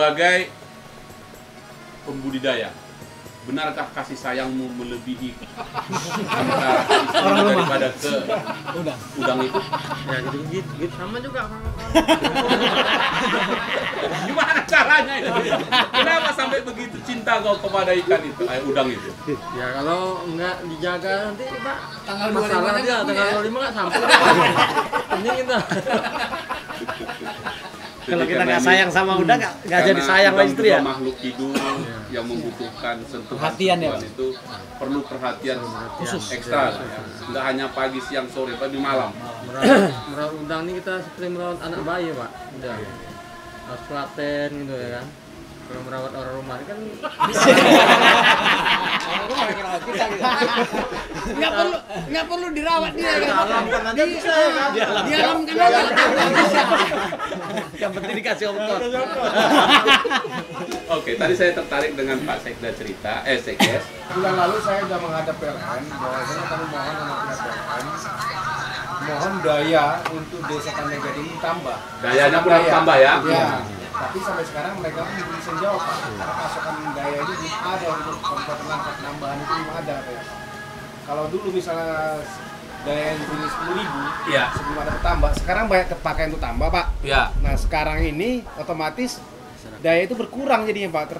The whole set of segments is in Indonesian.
sebagai pembudidaya, benarkah kasih sayangmu melebihi antara istri daripada ke udang itu? Ya gitu sama juga. Gimana caranya itu? Kenapa sampai begitu cinta kau kepada ikan itu, udang itu? Ya kalau nggak dijaga nanti Pak, Tanggal 25 masalah kan dia, punya. tanggal 25 nggak sampai. Penting kita. Kalau kita Karena nggak ini- sayang sama udang, nggak jadi sayang sama udang istri ya. juga makhluk hidup yang membutuhkan sentuhan Perhatian ya, sentuhan itu perlu perhatian khusus ekstra lah ya. Nggak hanya pagi, siang, sore, tapi malam. Merawat udang ini kita seperti merawat anak bayi Pak. Udah. Harus telaten gitu ya kan. Kalau merawat orang rumah ini kan nggak perlu dirawat dia kan. alam kan aja bisa ya kan. Di alam kan ada. Yang penting dikasih ongkos. Oke, tadi saya tertarik dengan Pak Sekda cerita, Sekdes. Bulan lalu saya sudah menghadap PLN, bahwasanya kami mohon sama pihak PLN, mohon daya untuk desa Pandai Gading tambah. Dayanya pun harus tambah ya. Ya. Tapi sampai sekarang mereka belum bisa jawab Pak, karena pasokan daya itu belum ada untuk kabupaten Langkat tambahan itu belum ada Pak. Kalau dulu misalnya daya yang bunyi 10.000 Iya. sebelum ada tambah, sekarang banyak terpakai untuk tambah Pak. Ya. Nah sekarang ini otomatis daya itu berkurang jadinya Pak,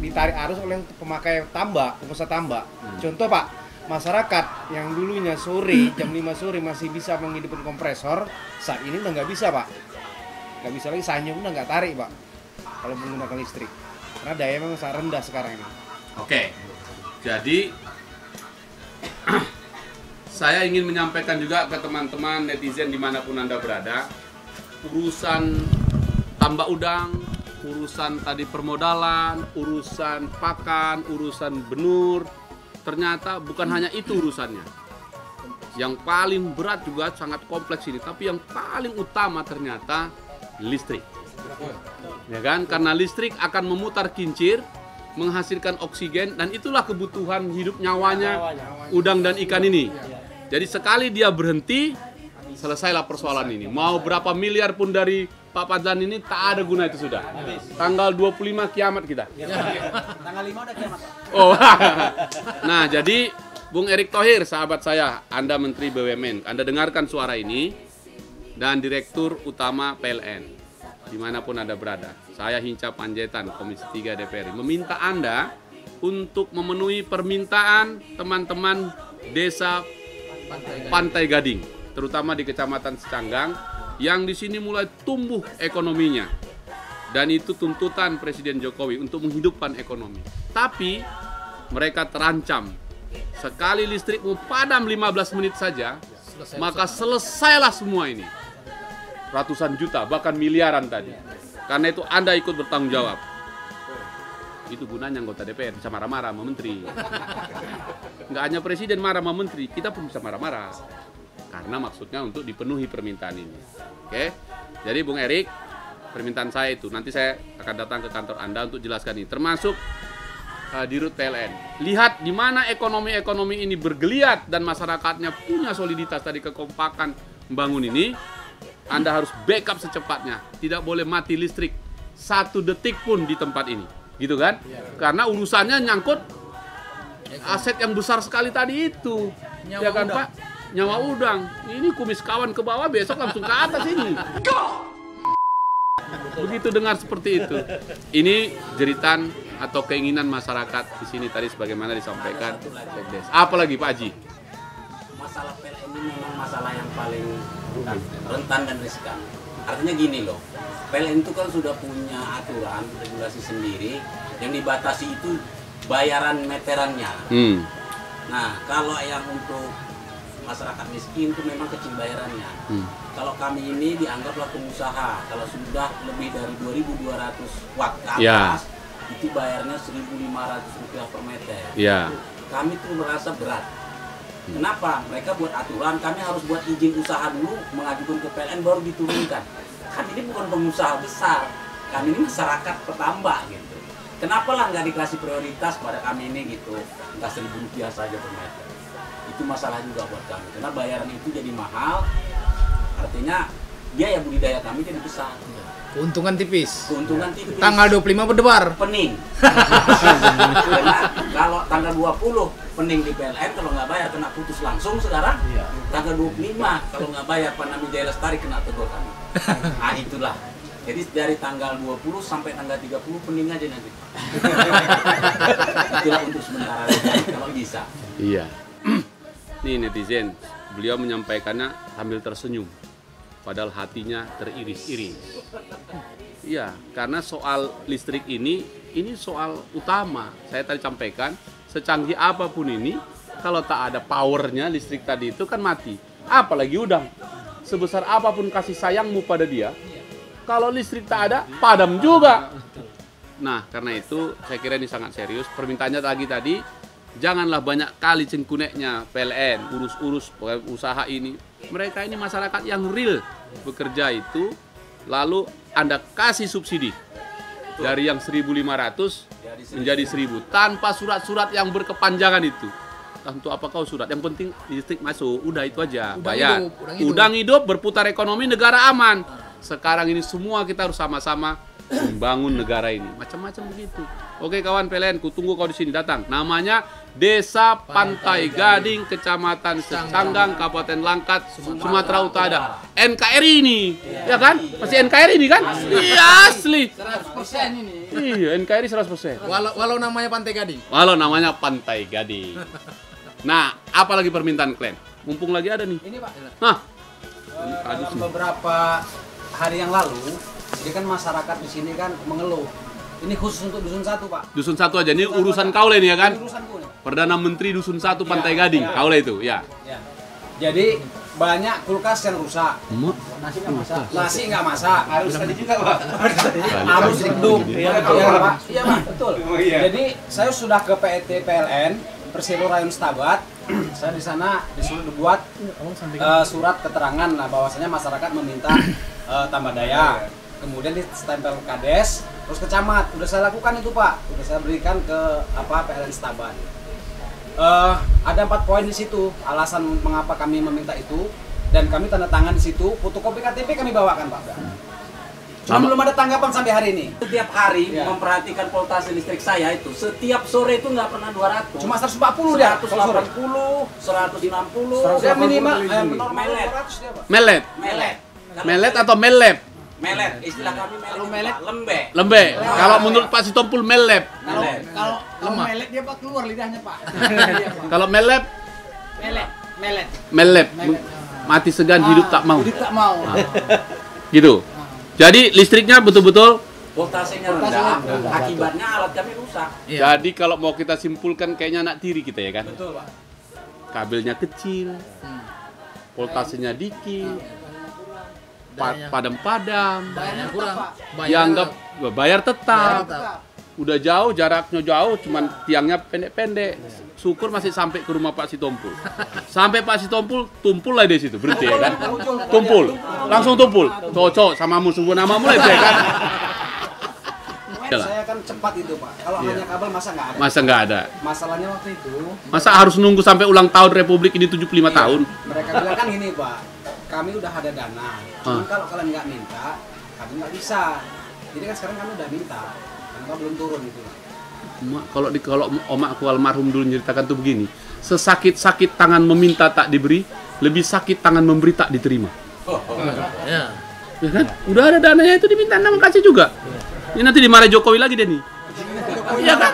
ditarik arus oleh pemakai tambak, pengusaha tambak. Contoh Pak, masyarakat yang dulunya sore jam 5 sore masih bisa menghidupkan kompresor, saat ini udah nggak bisa Pak, nggak bisa lagi, sanyung udah nggak tarik Pak kalau menggunakan listrik, karena daya memang sangat rendah sekarang ini. Oke. Jadi saya ingin menyampaikan juga ke teman-teman netizen dimanapun Anda berada, urusan tambak udang, urusan tadi permodalan, urusan pakan, urusan benur, ternyata bukan hanya itu urusannya. Yang paling berat juga sangat kompleks ini, tapi yang paling utama ternyata listrik. Ya kan? Karena listrik akan memutar kincir, menghasilkan oksigen, dan itulah kebutuhan hidup nyawanya udang dan ikan ini. Jadi sekali dia berhenti, selesailah persoalan ini. Mau berapa miliar pun dari Pak Padlan ini tak ada guna itu sudah. Tanggal 25 kiamat kita. Tanggal 5 udah kiamat. Oh. Nah, jadi Bung Erick Thohir, sahabat saya, Anda Menteri BUMN, Anda dengarkan suara ini, dan Direktur Utama PLN, dimanapun Anda berada. Saya Hinca Panjaitan, Komisi 3 DPR, meminta Anda untuk memenuhi permintaan teman-teman desa Pantai Gading, terutama di Kecamatan Secanggang, yang di sini mulai tumbuh ekonominya. Dan itu tuntutan Presiden Jokowi untuk menghidupkan ekonomi. Tapi mereka terancam. Sekali listrikmu padam 15 menit saja, maka selesailah semua ini. Ratusan juta, bahkan miliaran tadi. Karena itu Anda ikut bertanggung jawab. Itu gunanya anggota DPR, bisa marah-marah sama menteri. Nggak hanya presiden marah sama menteri, kita pun bisa marah-marah. Karena maksudnya untuk dipenuhi permintaan ini. Oke? Jadi Bung Erick, permintaan saya itu, nanti saya akan datang ke kantor Anda untuk jelaskan ini. Termasuk Dirut PLN. Lihat di mana ekonomi ini bergeliat dan masyarakatnya punya soliditas tadi, kekompakan membangun ini. Anda harus backup secepatnya. Tidak boleh mati listrik 1 detik pun di tempat ini. Gitu kan? Karena urusannya nyangkut aset yang besar sekali tadi itu. Ya kan Pak? Nyawa udang. Ini kumis kawan ke bawah, besok langsung ke atas ini. Begitu dengar seperti itu. Ini jeritan atau keinginan masyarakat di sini tadi sebagaimana disampaikan Sekdes. Apalagi Pak Haji? Masalah PLN ini memang masalah yang paling rentan dan riskan. Artinya gini loh, PLN itu kan sudah punya aturan regulasi sendiri yang dibatasi itu bayaran meterannya. Nah, kalau yang untuk masyarakat miskin itu memang kecil bayarannya. Kalau kami ini dianggaplah pengusaha, kalau sudah lebih dari 2.200 watt ke atas, itu bayarnya Rp1.500 per meter. Kami tuh merasa berat. Kenapa? Mereka buat aturan, kami harus buat izin usaha dulu, mengajukan ke PLN baru diturunkan. Kan ini bukan pengusaha besar, kami ini masyarakat petambak gitu. Kenapa lah nggak dikasih prioritas pada kami ini gitu, entah Rp1.000 saja per meter. Itu masalah juga buat kami, karena bayaran itu jadi mahal, artinya biaya budidaya kami jadi besar. Keuntungan tipis. Keuntungan tipis. Tanggal 25 berdebar. Pening. Karena kalau tanggal 20 pening di PLN, kalau nggak bayar kena putus langsung sekarang. Tanggal 25 kalau nggak bayar Panami Jaya Lestari kena tegur kami. Nah itulah. Jadi dari tanggal 20 sampai tanggal 30 pening aja nanti. Itulah untuk sementara kalau bisa. Iya. Nih netizen, beliau menyampaikannya sambil tersenyum. Padahal hatinya teriris-iris. Iya, karena soal listrik ini soal utama. Saya tadi sampaikan, secanggih apapun ini, kalau tak ada powernya listrik tadi itu kan mati. Apalagi udang. Sebesar apapun kasih sayangmu pada dia, kalau listrik tak ada, padam juga. Nah, karena itu saya kira ini sangat serius. Permintaannya tadi, janganlah banyak kali cengkuneknya PLN, urus-urus usaha ini. Mereka ini masyarakat yang real bekerja itu, lalu Anda kasih subsidi dari yang 1.500 menjadi 1.000 tanpa surat-surat yang berkepanjangan itu. Untuk apa kau surat? Yang penting listrik masuk, udah itu aja, bayar. Udang hidup, berputar ekonomi, negara aman. Sekarang ini semua kita harus sama-sama membangun negara ini. Macam-macam begitu. Oke kawan PLN, kutunggu kau di sini datang. Namanya Desa Pantai Gading, Kecamatan Secanggang, Kabupaten Langkat, Sumatera Utara. NKRI ini, ya kan? Masih NKRI ini kan? Iya asli. 100% ini. Iya NKRI 100%. Walau namanya Pantai Gading. Walau namanya Pantai Gading. Nah, apalagi permintaan klien? Mumpung lagi ada nih. Ini Pak, Nah, dalam beberapa hari yang lalu, jadi kan masyarakat di sini kan mengeluh. Ini khusus untuk Dusun 1 Pak. Dusun 1 aja, ini urusan kaule nih ya kan? Ini urusanku nih. Perdana Menteri Dusun 1 Pantai Iya, Gading, iya. kaule itu, ya. Ya. Jadi banyak kulkas yang rusak. Nasi nggak masak. Harus tadi juga, Pak. Harus redup. Iya Pak. Iya Pak, betul. Oh, iya. Jadi saya sudah ke PET PLN Persero Rayon Stabat. Saya di sana disuruh dibuat surat keterangan lah bahwasanya masyarakat meminta tambah daya. Kemudian ditempel Kades, terus ke camat. Udah saya lakukan itu Pak. Udah saya berikan ke PLN Stabat. Ada 4 poin di situ alasan mengapa kami meminta itu, dan kami tanda tangan di situ. Fotokopi KTP kami bawakan Pak. Cuma belum ada tanggapan sampai hari ini. Setiap hari Ya. memperhatikan voltase listrik saya itu, setiap sore itu nggak pernah 200. Cuma 140 dia. 180, 160, Dia minimal normal melet. 200 dia Pak. Melet. Melet. Melet atau melep? Melet, istilah kami melet. Kalau melet, lembek. Lembe. Kalau menurut Pak Sitompul melep. Kalau melet dia Pak keluar lidahnya Pak. Kalau melep, Melet. melep. Mati segan, hidup tak mau. Hidup tak mau. Gitu. Jadi listriknya betul-betul. Voltasenya rendah, akibatnya alat kami rusak. Jadi kalau mau kita simpulkan kayaknya anak tiri kita ya kan. Betul Pak. Kabelnya kecil, voltasenya dikit, padam-padam, Bayarnya kurang. dianggap bayar tetap. Udah jauh, jaraknya jauh, cuman tiangnya pendek-pendek. Syukur masih sampai ke rumah Pak Sitompul. Sampai Pak Sitompul, tumpul lah di situ, berhenti ya kan? Tumpul, langsung tumpul. Cocok sama musuh namamu lah itu ya kan? Saya kan cepat itu Pak. Kalau hanya kabel masa nggak ada. Masa nggak ada? Masalahnya waktu itu Masa harus nunggu sampai ulang tahun Republik ini 75 tahun? mereka bilang kan gini Pak, kami udah ada dana. Cuman kalau kalian nggak minta, kami nggak bisa. Jadi kan sekarang kami udah minta, kenapa belum turun itu Pak? Kalau omakku almarhum dulu ceritakan tuh begini, sesakit-sakit tangan meminta tak diberi, lebih sakit tangan memberi tak diterima. Ya. Ya kan? Udah ada dananya itu diminta nama kasih juga. Ini nanti dimarahin Jokowi lagi deh nih. Iya kan?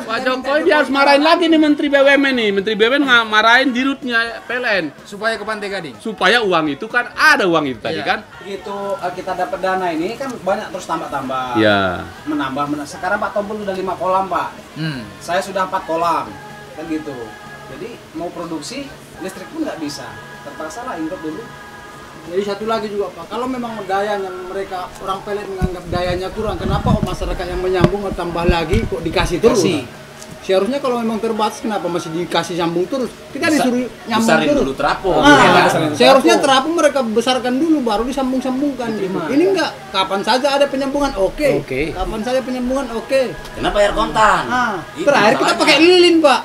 Pak Jokowi dia harus marahin lagi nih Menteri BUMN nih. Menteri BUMN marahin dirutnya PLN Supaya ke Pantai Gading. supaya uang itu kan ada uang itu tadi Iya. kan? Begitu kita dapat dana ini kan banyak terus tambah-tambah. Ya. Menambah. Sekarang Pak Tompul udah 5 kolam Pak. Saya sudah 4 kolam. Kan gitu. Jadi mau produksi listrik pun nggak bisa. Terpaksa lah import dulu. Jadi satu lagi juga Pak, kalau memang dayanya mereka orang PLN menganggap dayanya kurang, kenapa masyarakat yang menyambung tambah lagi kok dikasih terus? Kasih. Seharusnya kalau memang terbatas kenapa masih dikasih sambung terus? Kita disuruh nyambung Besarin terus. dulu terapung. Seharusnya terapung mereka besarkan dulu baru disambung-sambungkan gitu. Ini enggak, kapan saja ada penyambungan oke. Kapan saja penyambungan oke. Kenapa bayar kontan? Itu Terakhir kita masalahnya. pakai lilin, Pak.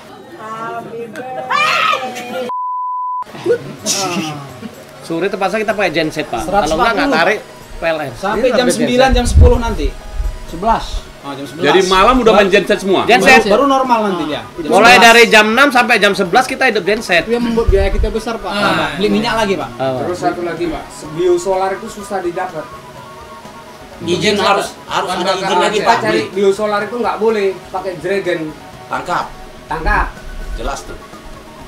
Sore terpaksa kita pakai genset Pak. Kalau nggak tarik PLN. Sampai Ini jam update 9, genset. jam 10 nanti. 11. Oh, jam 11. Jadi malam udah main genset semua. Genset. Baru normal nanti dia. Jam Mulai 11. dari jam 6 sampai jam 11 kita hidup genset. Itu yang membuat biaya kita besar, Pak. Beli minyak lagi, Pak. Terus satu lagi Pak, biosolar itu susah didapat. Izin harus ada izin lagi Kita Pak. cari biosolar itu nggak boleh pakai dragon Tangkap. tangkap. Jelas tuh.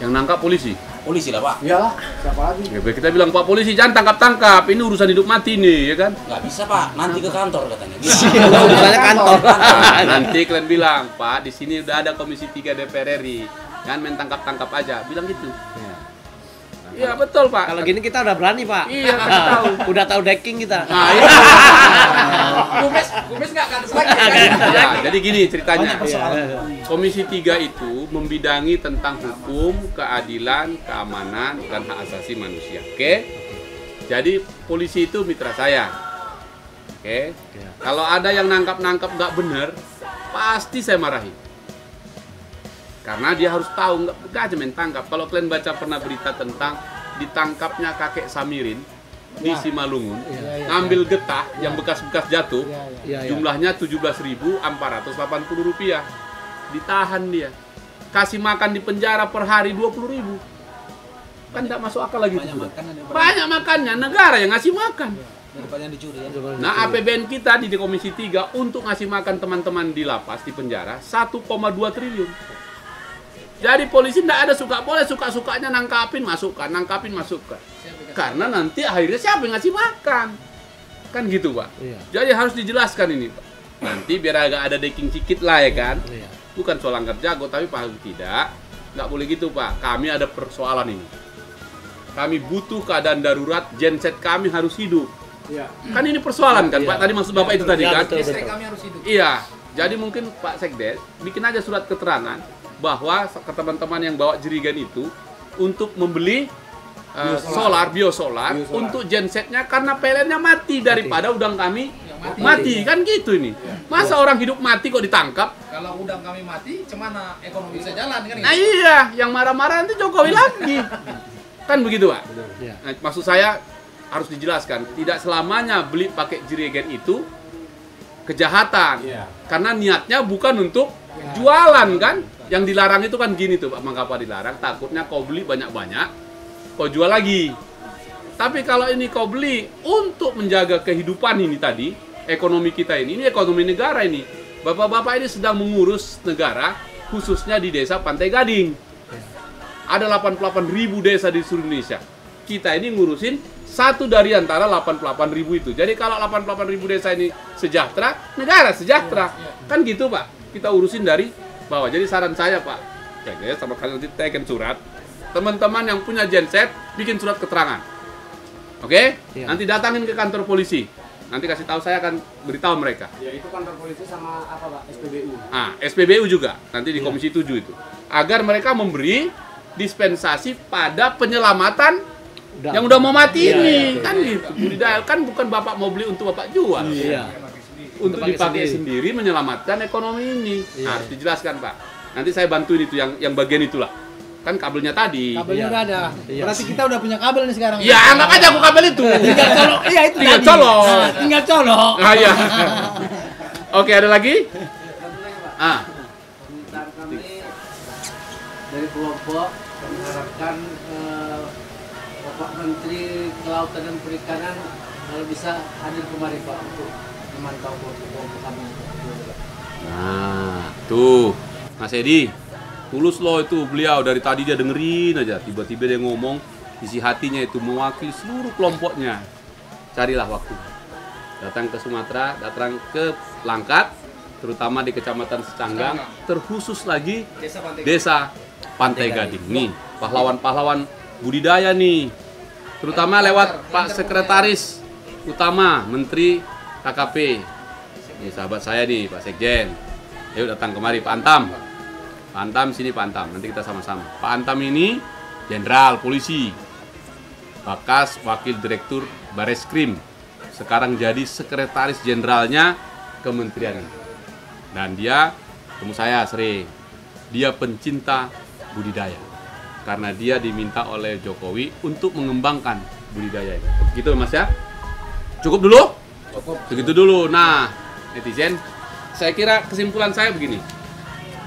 Yang nangkap polisi. Polisi lah Pak. Iyalah, siapa lagi? Ya, kita bilang Pak polisi jangan tangkap-tangkap, ini urusan hidup mati nih, ya kan? Nggak bisa Pak, nanti ke kantor katanya. Urusannya kantor. Nanti kalian bilang, Pak, di sini udah ada Komisi 3 DPR RI, jangan main tangkap-tangkap aja, bilang gitu. Iya betul Pak. Kalau gini kita udah berani, Pak. Iya, kasih tahu. Udah tahu decking kita. Nah, iya. Kumis nggak akan lagi. Ya, jadi gini ceritanya. Banyak persoalan. Komisi 3 itu membidangi tentang hukum, keadilan, keamanan, dan hak asasi manusia. Oke? Jadi polisi itu mitra saya. Oke? Kalau ada yang nangkap-nangkap nggak benar, pasti saya marahi. Karena dia harus tahu, nggak aja main tangkap. Kalau kalian baca pernah berita tentang ditangkapnya kakek Samirin di Simalungun, ngambil getah yang bekas-bekas jatuh, jumlahnya Rp17.480. Ditahan dia. Kasih makan di penjara per hari 20.000. Kan tidak masuk akal lagi. Banyak makannya, negara yang ngasih makan. Daripada yang dicuri ya. Nah, APBN kita di Komisi 3 untuk ngasih makan teman-teman di lapas, di penjara, 1,2 triliun. Jadi polisi tidak ada boleh suka-sukanya nangkapin, masukkan. Karena nanti akhirnya siapa yang ngasih makan? Kan gitu, Pak. Iya. Jadi harus dijelaskan ini, Pak. Nanti biar agak ada decking sedikit lah ya kan. Iya. Bukan soal angkat jago, tapi paling tidak, nggak boleh gitu, Pak. Kami ada persoalan ini. Kami butuh keadaan darurat, genset kami harus hidup. Iya. Kan ini persoalan kan, Pak? Tadi maksud Bapak itu tadi Iya, kan? betul. Listrik kami harus hidup. Iya, jadi mungkin Pak Sekdes bikin aja surat keterangan bahwa ke teman-teman yang bawa jerigen itu untuk membeli biosolar untuk gensetnya karena PLN-nya mati daripada udang kami mati. Kan gitu ini. Masa orang hidup mati kok ditangkap? Kalau udang kami mati, cemana ekonomi bisa jalan kan? Nah iya, yang marah-marah nanti Jokowi lagi. Kan begitu, Pak? Iya. Nah, maksud saya harus dijelaskan, tidak selamanya beli pakai jerigen itu kejahatan. Karena niatnya bukan untuk jualan kan. Yang dilarang itu kan gini tuh Pak, mengapa dilarang? Takutnya kau beli banyak-banyak, kau jual lagi. Tapi kalau ini kau beli untuk menjaga kehidupan ini tadi, ekonomi kita ini ekonomi negara ini. Bapak-bapak ini sedang mengurus negara, khususnya di desa Pantai Gading. Ada 88.000 desa di seluruh Indonesia. Kita ini ngurusin satu dari antara 88.000 itu. Jadi kalau 88.000 desa ini sejahtera, negara sejahtera. Kan gitu Pak, kita urusin dari bawah. Jadi saran saya Pak, ya sama kalian nanti teken surat. Teman-teman yang punya genset, bikin surat keterangan. Oke? Iya. Nanti datangin ke kantor polisi. Nanti kasih tahu, saya akan beritahu mereka. Ya itu kantor polisi sama apa Pak? SPBU. Ah, SPBU juga, nanti di Komisi 7 itu. Agar mereka memberi dispensasi pada penyelamatan yang udah mau mati ini. Kan gitu. Budidaya kan bukan Bapak mau beli untuk Bapak jual. Iya. Untuk dipakai sendiri menyelamatkan ekonomi ini. Harus dijelaskan, Pak. Nanti saya bantuin itu yang bagian itulah. Kan kabelnya tadi. Kabelnya udah ada. Iya. Berarti kita udah punya kabel nih sekarang. Ya, anggap aja aku kabel itu. Tinggal colok. Iya itu Tinggal tadi. colok. Nah, tinggal colok. Ah, iya. Oke, ada lagi? Ah, Sebentar, kami dari kelompok mengharapkan Bapak Menteri Kelautan dan Perikanan kalau bisa hadir kemari Pak untuk memantau kelompok kami. nah, tuh. Mas Edi, tulus loh itu beliau, dari tadi dia dengerin aja, tiba-tiba dia ngomong, isi hatinya itu mewakili seluruh kelompoknya. Carilah waktu. Datang ke Sumatera, datang ke Langkat, terutama di Kecamatan Secanggang, terkhusus lagi Desa Pantai Gading. Nih, pahlawan-pahlawan budidaya nih. Terutama lewat Pak Sekretaris Utama Menteri KKP. Ini sahabat saya nih, Pak Sekjen. Ayo datang kemari Pak Antam. Pak Antam sini Pak Antam, nanti kita sama-sama. Pak Antam ini jenderal polisi, bekas wakil direktur Bareskrim, sekarang jadi sekretaris jenderalnya kementerian ini. Dan dia ketemu saya sering. Dia pencinta budidaya karena dia diminta oleh Jokowi untuk mengembangkan budidaya ini. Gitu Mas ya. Cukup dulu. Segitu dulu. Nah, netizen, saya kira kesimpulan saya begini.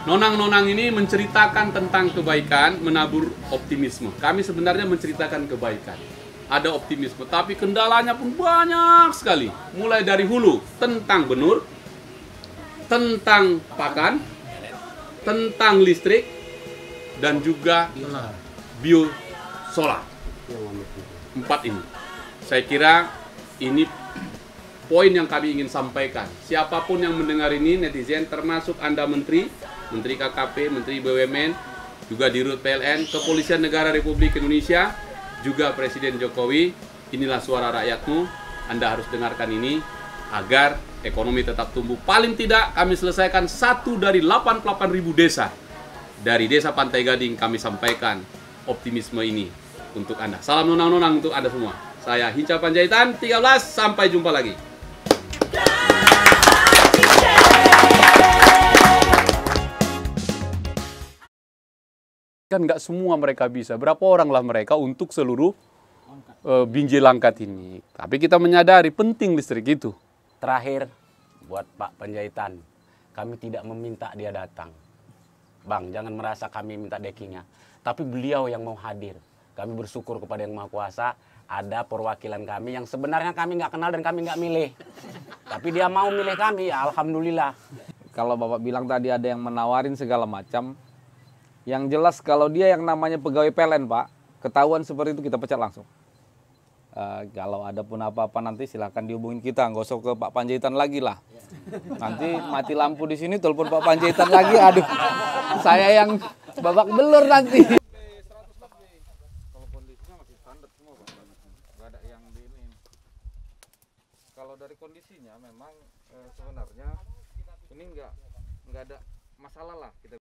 Nonang-nonang ini menceritakan tentang kebaikan, menabur optimisme. Kami sebenarnya menceritakan kebaikan. Ada optimisme, tapi kendalanya pun banyak sekali. Mulai dari hulu, tentang benur, tentang pakan, tentang listrik, dan juga biosolar. 4 ini. Saya kira ini poin yang kami ingin sampaikan. Siapapun yang mendengar ini, netizen, termasuk Anda Menteri KKP, Menteri BUMN, juga Dirut PLN, Kepolisian Negara Republik Indonesia, juga Presiden Jokowi, inilah suara rakyatmu. Anda harus dengarkan ini agar ekonomi tetap tumbuh. Paling tidak kami selesaikan 1 dari 88.000 desa. Dari Desa Pantai Gading kami sampaikan optimisme ini untuk Anda. Salam nonang-nonang untuk Anda semua. Saya Hinca Panjaitan 13, sampai jumpa lagi. Kan nggak semua mereka bisa. Berapa orang lah mereka untuk seluruh Binjai Langkat ini. Tapi kita menyadari penting listrik itu. Terakhir, buat Pak Panjaitan, kami tidak meminta dia datang. Bang, jangan merasa kami minta deckingnya. Tapi beliau yang mau hadir. Kami bersyukur kepada Yang Maha Kuasa, ada perwakilan kami yang sebenarnya kami nggak kenal dan kami nggak milih. Tapi dia mau milih kami, ya alhamdulillah. Kalau Bapak bilang tadi ada yang menawarin segala macam, yang jelas kalau dia yang namanya pegawai PLN, Pak, ketahuan seperti itu kita pecat langsung. Kalau ada pun apa-apa nanti silahkan dihubungin kita, nggak usah ke Pak Panjaitan lagi lah. Nanti mati lampu di sini, telepon Pak Panjaitan lagi, aduh, saya yang babak belur nanti. Kalau kondisinya masih standar semua, Pak. Nggak ada yang di ini. Kalau dari kondisinya memang sebenarnya ini nggak ada masalah lah kita